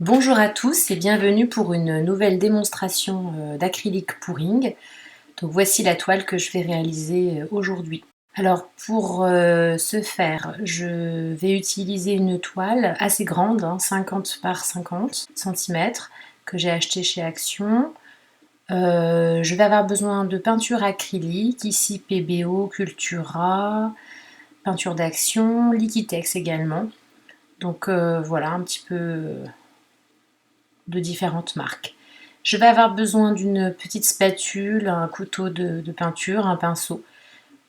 Bonjour à tous et bienvenue pour une nouvelle démonstration d'acrylique pouring. Donc voici la toile que je vais réaliser aujourd'hui. Alors pour ce faire, je vais utiliser une toile assez grande, 50 par 50 cm, que j'ai achetée chez Action. Je vais avoir besoin de peinture acrylique, ici PBO, Cultura, peinture d'Action, Liquitex également. Donc voilà un petit peu de différentes marques. Je vais avoir besoin d'une petite spatule, un couteau de peinture, un pinceau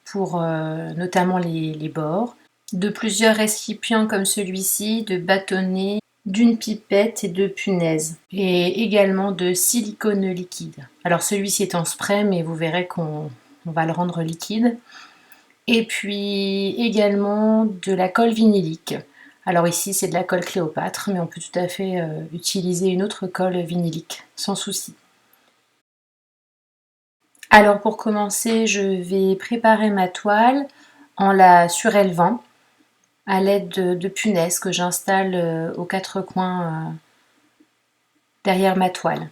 pour notamment les bords, de plusieurs récipients comme celui-ci, de bâtonnets, d'une pipette et de punaises, et également de silicone liquide. Alors celui-ci est en spray, mais vous verrez qu'on va le rendre liquide. Et puis également de la colle vinylique. Alors ici c'est de la colle Cléopâtre, mais on peut tout à fait utiliser une autre colle vinylique, sans souci. Alors pour commencer, je vais préparer ma toile en la surélevant à l'aide de punaises que j'installe aux quatre coins derrière ma toile.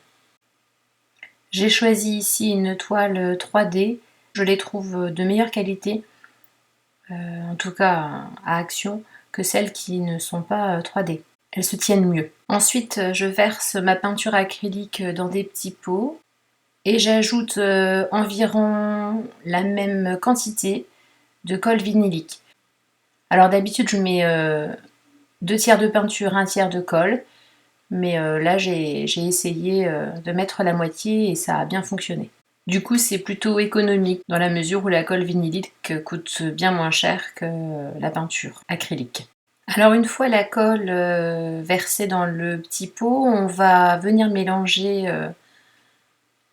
J'ai choisi ici une toile 3D, je les trouve de meilleure qualité, en tout cas à Action, que celles qui ne sont pas 3D. Elles se tiennent mieux. Ensuite, je verse ma peinture acrylique dans des petits pots et j'ajoute environ la même quantité de colle vinylique. Alors d'habitude, je mets 2 tiers de peinture, 1 tiers de colle, mais là j'ai essayé de mettre la moitié et ça a bien fonctionné. Du coup, c'est plutôt économique dans la mesure où la colle vinylique coûte bien moins cher que la peinture acrylique. Alors une fois la colle versée dans le petit pot, on va venir mélanger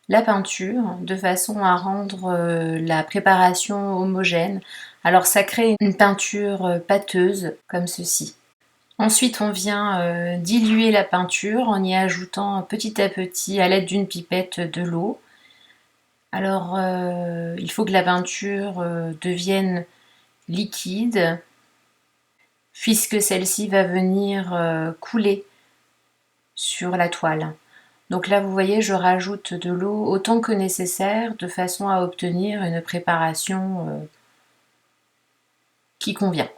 la peinture de façon à rendre la préparation homogène. Alors ça crée une peinture pâteuse comme ceci. Ensuite, on vient diluer la peinture en y ajoutant petit à petit à l'aide d'une pipette de l'eau. Alors il faut que la peinture devienne liquide puisque celle-ci va venir couler sur la toile. Donc là, vous voyez, je rajoute de l'eau autant que nécessaire de façon à obtenir une préparation qui convient.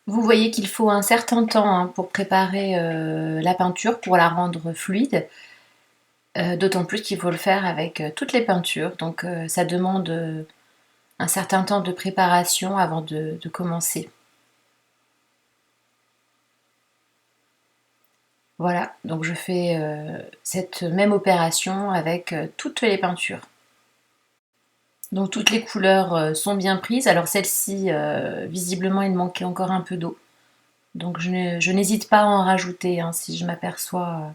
Vous voyez qu'il faut un certain temps pour préparer la peinture, pour la rendre fluide, d'autant plus qu'il faut le faire avec toutes les peintures, donc ça demande un certain temps de préparation avant de commencer. Voilà, donc je fais cette même opération avec toutes les peintures. Donc toutes les couleurs sont bien prises. Alors celle-ci, visiblement, il manquait encore un peu d'eau. Donc je n'hésite pas à en rajouter si je m'aperçois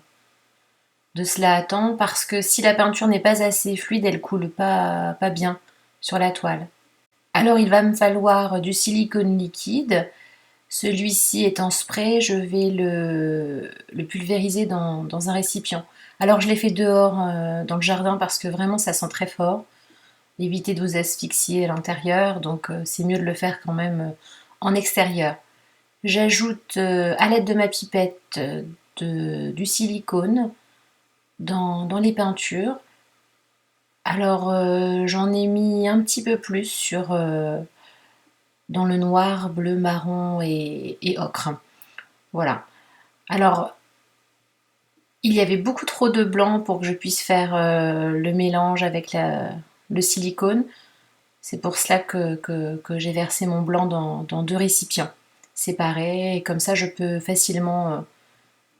de cela à temps, parce que si la peinture n'est pas assez fluide, elle coule pas bien sur la toile. Alors il va me falloir du silicone liquide. Celui-ci est en spray, je vais le pulvériser dans un récipient. Alors je l'ai fait dehors dans le jardin parce que vraiment ça sent très fort. Évitez de vous asphyxier à l'intérieur, donc c'est mieux de le faire quand même en extérieur. J'ajoute à l'aide de ma pipette du silicone dans les peintures. Alors j'en ai mis un petit peu plus dans le noir, bleu, marron et ocre. Voilà. Alors il y avait beaucoup trop de blanc pour que je puisse faire le mélange avec le silicone. C'est pour cela que j'ai versé mon blanc dans 2 récipients séparés et comme ça je peux facilement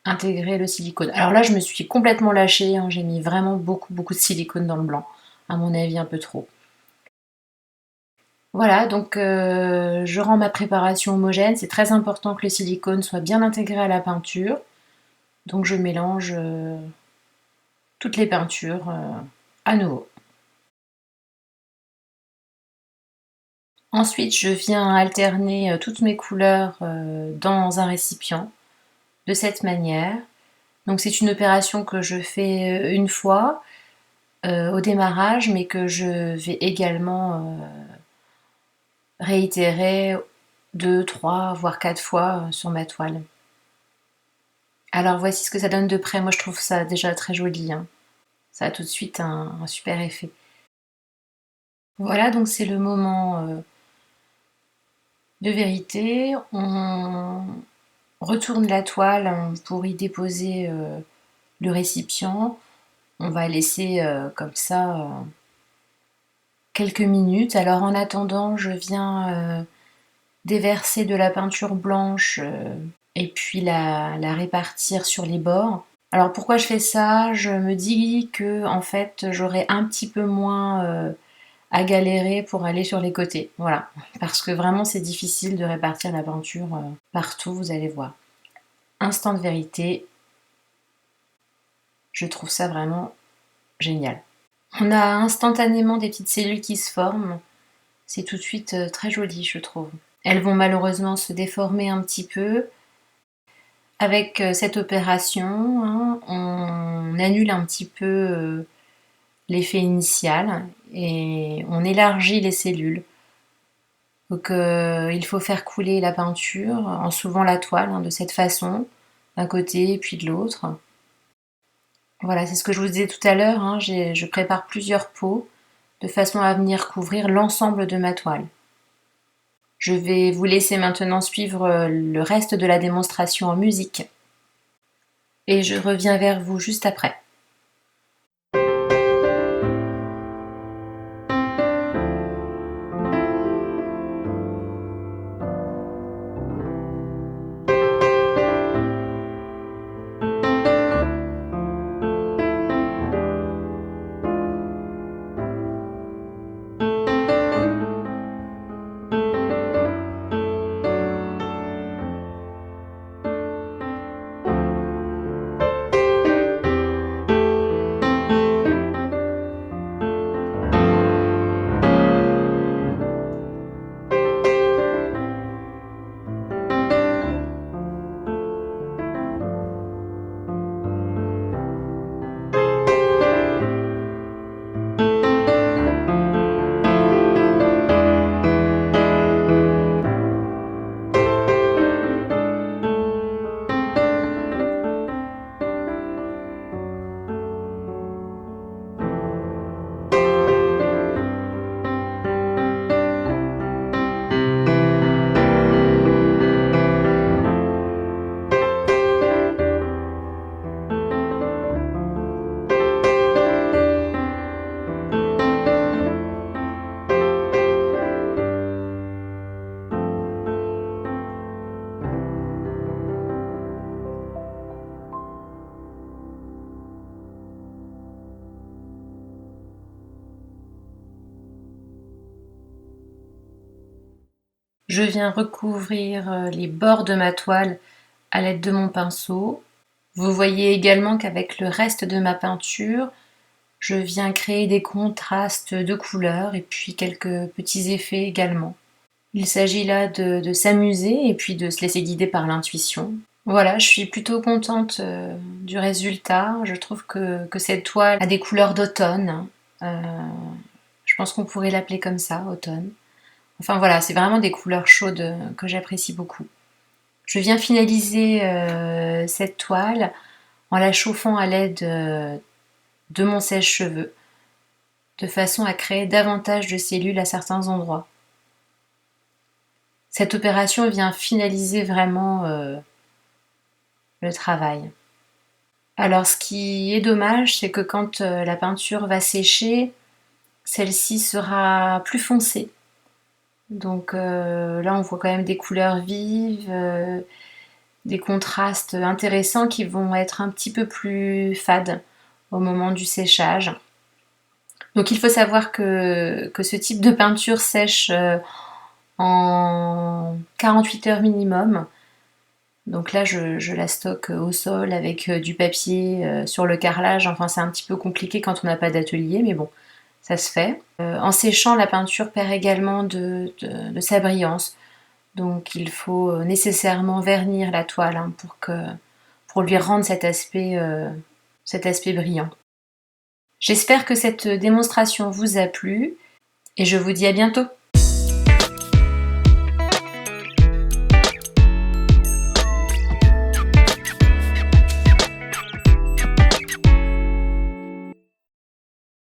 intégrer le silicone. Alors là je me suis complètement lâchée, j'ai mis vraiment beaucoup de silicone dans le blanc, à mon avis un peu trop. Voilà, donc je rends ma préparation homogène, c'est très important que le silicone soit bien intégré à la peinture, donc je mélange toutes les peintures à nouveau. Ensuite, je viens alterner toutes mes couleurs dans un récipient de cette manière. Donc c'est une opération que je fais une fois au démarrage, mais que je vais également réitérer 2, 3, voire 4 fois sur ma toile. Alors voici ce que ça donne de près. Moi je trouve ça déjà très joli, hein. Ça a tout de suite un super effet. Voilà, donc c'est le moment de vérité. On retourne la toile pour y déposer le récipient. On va laisser comme ça quelques minutes. Alors en attendant, je viens déverser de la peinture blanche et puis la répartir sur les bords. Alors pourquoi je fais ça? Je me dis que en fait j'aurai un petit peu moins à galérer pour aller sur les côtés. Voilà, parce que vraiment c'est difficile de répartir la peinture partout, vous allez voir. Instant de vérité, je trouve ça vraiment génial. On a instantanément des petites cellules qui se forment. C'est tout de suite très joli, je trouve. Elles vont malheureusement se déformer un petit peu. Avec cette opération, hein, on annule un petit peu l'effet initial et on élargit les cellules. Donc il faut faire couler la peinture en soulevant la toile hein, de cette façon, d'un côté et puis de l'autre. Voilà, c'est ce que je vous disais tout à l'heure, hein, je prépare plusieurs pots de façon à venir couvrir l'ensemble de ma toile. Je vais vous laisser maintenant suivre le reste de la démonstration en musique et je reviens vers vous juste après. Je viens recouvrir les bords de ma toile à l'aide de mon pinceau. Vous voyez également qu'avec le reste de ma peinture, je viens créer des contrastes de couleurs et puis quelques petits effets également. Il s'agit là de s'amuser et puis de se laisser guider par l'intuition. Voilà, je suis plutôt contente du résultat. Je trouve que cette toile a des couleurs d'automne. Euh, je pense qu'on pourrait l'appeler comme ça, automne. Enfin voilà, c'est vraiment des couleurs chaudes que j'apprécie beaucoup. Je viens finaliser cette toile en la chauffant à l'aide de mon sèche-cheveux, de façon à créer davantage de cellules à certains endroits. Cette opération vient finaliser vraiment le travail. Alors ce qui est dommage, c'est que quand la peinture va sécher, celle-ci sera plus foncée. Donc là on voit quand même des couleurs vives, des contrastes intéressants qui vont être un petit peu plus fades au moment du séchage. Donc il faut savoir que ce type de peinture sèche en 48 heures minimum. Donc là je la stocke au sol avec du papier sur le carrelage. Enfin c'est un petit peu compliqué quand on n'a pas d'atelier, mais bon, ça se fait. En séchant, la peinture perd également de sa brillance. Donc il faut nécessairement vernir la toile hein, pour lui rendre cet aspect brillant. J'espère que cette démonstration vous a plu et je vous dis à bientôt.